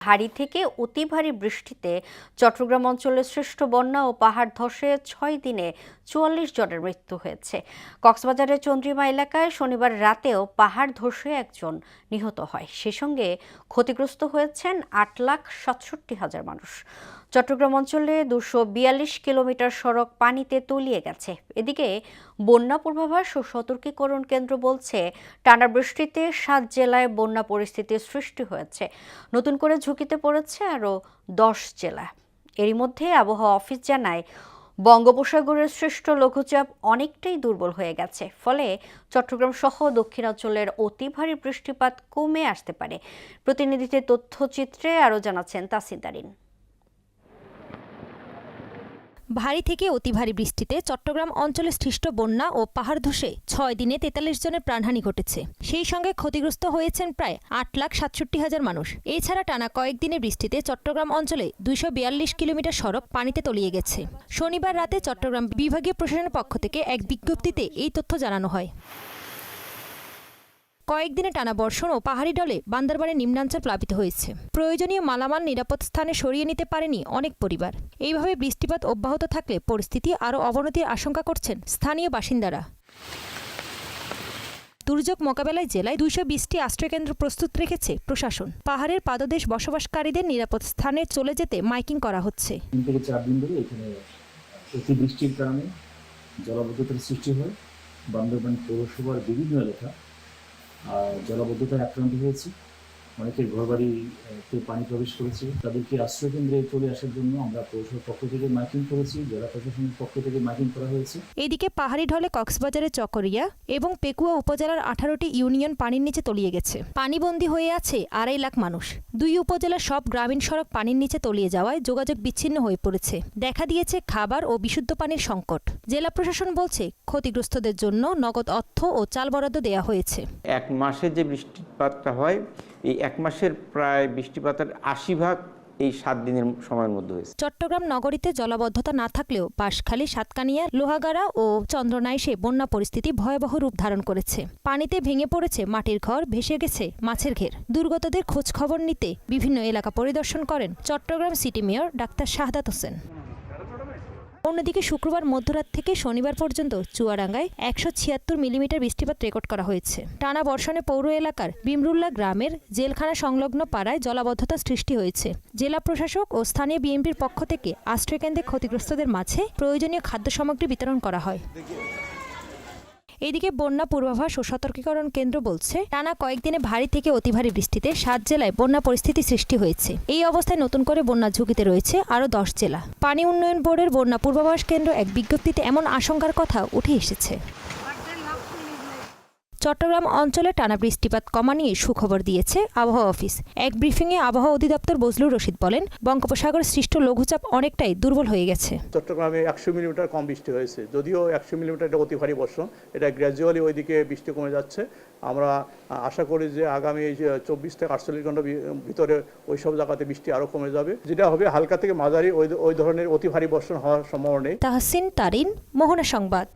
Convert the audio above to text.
ভারী থেকে অতি ভারী বৃষ্টিতে চট্টগ্রাম অঞ্চলে সৃষ্ট বন্যা ও পাহাড় ধসে ৬ দিনে ৪৪ জনের মৃত্যু হয়েছে। কক্সবাজারের চন্দ্রিমা এলাকায় শনিবার রাতেও পাহাড় ধসে একজন নিহত হয়। সে সঙ্গে ক্ষতিগ্রস্ত হয়েছেন ৮,৬৭,০০০ মানুষ। চট্টগ্রাম অঞ্চলে ২৪২ কিলোমিটার সড়ক পানিতে তলিয়ে গেছে। এদিকে বন্যা পূর্বাভাস ও সতর্কীকরণ কেন্দ্র বলছে, টানা বৃষ্টিতে ৭ জেলায় বন্যা পরিস্থিতির সৃষ্টি হয়েছে। নতুন করে ঝুঁকিতে পড়েছে আরও ১০ জেলা। এরই মধ্যে আবহাওয়া অফিস জানায়, বঙ্গোপসাগরের সৃষ্ট লঘুচাপ অনেকটাই দুর্বল হয়ে গেছে। ফলে চট্টগ্রাম সহ দক্ষিণাঞ্চলের অতি ভারী বৃষ্টিপাত কমে আসতে পারে। প্রতিনিধিদের তথ্যচিত্রে আরও জানাচ্ছেন তাসিন তারিন। ভারী থেকে অতি ভারী বৃষ্টিতে চট্টগ্রাম অঞ্চলে সৃষ্ট বন্যা ও পাহাড় ধসে ৬ দিনে ৪৩ জনের প্রাণহানি ঘটেছে। সেই সঙ্গে ক্ষতিগ্রস্ত হয়েছেন প্রায় ৮,৬৭,০০০ মানুষ। এছাড়া টানা কয়েকদিনের বৃষ্টিতে চট্টগ্রাম অঞ্চলে ২৪২ কিলোমিটার সড়ক পানিতে তলিয়ে গেছে। শনিবার রাতে চট্টগ্রাম বিভাগীয় প্রশাসনের পক্ষ থেকে এক বিজ্ঞপ্তিতে এই তথ্য জানানো হয়। কয়েকদিনে টানা বর্ষণ ও পাহাড়ি ঢলে বান্দরবানের নিম্নাঞ্চল প্লাবিত হয়েছে। প্রয়োজনীয় মালামাল নিরাপদ স্থানে সরিয়ে নিতে পারেনি অনেক পরিবার। এইভাবে বৃষ্টিপাত অব্যাহত থাকলে পরিস্থিতি আরও অবনতির আশঙ্কা করছেন স্থানীয় বাসিন্দারা। দুর্যোগ মোকাবেলায় জেলায় ২২০টি আশ্রয়কেন্দ্র প্রস্তুত রেখেছে প্রশাসন। পাহাড়ের পাদদেশ বসবাসকারীদের নিরাপদ স্থানে চলে যেতে মাইকিং করা হচ্ছে। ৩ থেকে ৪ দিন ধরে এখানে অতিবৃষ্টির কারণে জলাবদ্ধতার সৃষ্টি হয়। বান্দরবান পৌরসভার বিভিন্ন এলাকা জলাবদ্ধতায় আক্রান্ত হয়েছে। অনেকের ঘরবাড়িতে পানি প্রবেশ করেছে। তাদেরকে আশ্রয়কেন্দ্রে চলে আসার জন্য আমরা পৌরসভার পক্ষ থেকে মাইকিং করেছি, জেলা প্রশাসনের পক্ষ থেকে মাইকিং করা হয়েছে। এদিকে পাহাড়ি ঢলে কক্সবাজারের চকরিয়া এবং পেকুয়া উপজেলার ১৮টি ইউনিয়ন পানির নিচে তলিয়ে গেছে। পানিবন্দী হয়ে আছে ২.৫ লাখ মানুষ। ২ উপজেলার সব গ্রামীণ সড়ক পানির নিচে তলিয়ে যাওয়ায় যোগাযোগ বিচ্ছিন্ন হয়ে পড়েছে। দেখা দিয়েছে খাবার ও বিশুদ্ধ পানির সংকট। জেলা প্রশাসন বলছে, ক্ষতিগ্রস্তদের জন্য নগদ অর্থ ও চাল বরাদ্দ দেওয়া হয়েছে। এক মাসে যে বৃষ্টিপাতটা হয়, এই এক মাসের প্রায় বৃষ্টিপাতের ৮০% এই ৭ দিনের সময়ের মধ্যে হয়েছে। চট্টগ্রাম নগরীতে জলাবদ্ধতা না থাকলেও বাঁশখালী, সাতকানিয়া, লোহাগাড়া ও চন্দ্রনাইশে বন্যা পরিস্থিতি ভয়াবহ রূপ ধারণ করেছে। পানিতে ভেঙে পড়েছে মাটির ঘর, ভেসে গেছে মাছের ঘের। দুর্গতদের খোঁজ খবর নিতে বিভিন্ন এলাকা পরিদর্শন করেন Chittagong city mayor doctor Shahadat Hossain. অন্যদিকে শুক্রবার মধ্যরাত থেকে শনিবার পর্যন্ত চুয়াডাঙ্গায় ১৭৬ মিলিমিটার বৃষ্টিপাত রেকর্ড করা হয়েছে। টানা বর্ষণে পৌর এলাকার বিমরুল্লাহ গ্রামের জেলখানা সংলগ্ন পাড়ায় জলাবদ্ধতা সৃষ্টি হয়েছে। জেলা প্রশাসক ও স্থানীয় বিএনপির পক্ষ থেকে আশ্রয়কেন্দ্রে ক্ষতিগ্রস্তদের মাঝে প্রয়োজনীয় খাদ্য সামগ্রী বিতরণ করা হয়। এদিকে বন্যা পূর্বাভাস ও সতর্কীকরণ কেন্দ্র বলছে, টানা কয়েকদিনে ভারী থেকে অতি ভারী বৃষ্টিতে ৭ জেলায় বন্যা পরিস্থিতি সৃষ্টি হয়েছে। এই অবস্থায় নতুন করে বন্যা ঝুঁকিতে রয়েছে আরও ১০ জেলা। পানি উন্নয়ন বোর্ডের বন্যা পূর্বাভাস কেন্দ্র এক বিজ্ঞপ্তিতে এমন আশঙ্কার কথা উঠে এসেছে। চট্টগ্রাম অঞ্চলে টানা বৃষ্টিপাত কমা নিয়ে সুখবর দিয়েছে আবহাওয়া অফিস। এক ব্রিফিংয়ে আবহাওয়া অধিদপ্তর বজলুর রশিদ বলেন, বঙ্গোপসাগরে সৃষ্ট লঘুচাপ অনেকটাই দুর্বল হয়ে গেছে। চট্টগ্রামে ১০০ মিলিমিটার কম বৃষ্টি হয়েছে। যদিও ১০০ মিলিমিটার এটা অতি ভারী বর্ষণ, এটা গ্র্যাজুয়ালি ওইদিকে বৃষ্টি কমে যাচ্ছে। আমরা আশা করি যে আগামী ২৪ থেকে ৪৮ ঘন্টার ভিতরে ওই সব জায়গাতে বৃষ্টি আরও কমে যাবে। যেটা হবে হালকা থেকে মাঝারি ওই ধরনের অতি ভারী বর্ষণ হওয়ার সম্ভাবনা নেই। তাহসিন তারিন, মোহনা সংবাদ।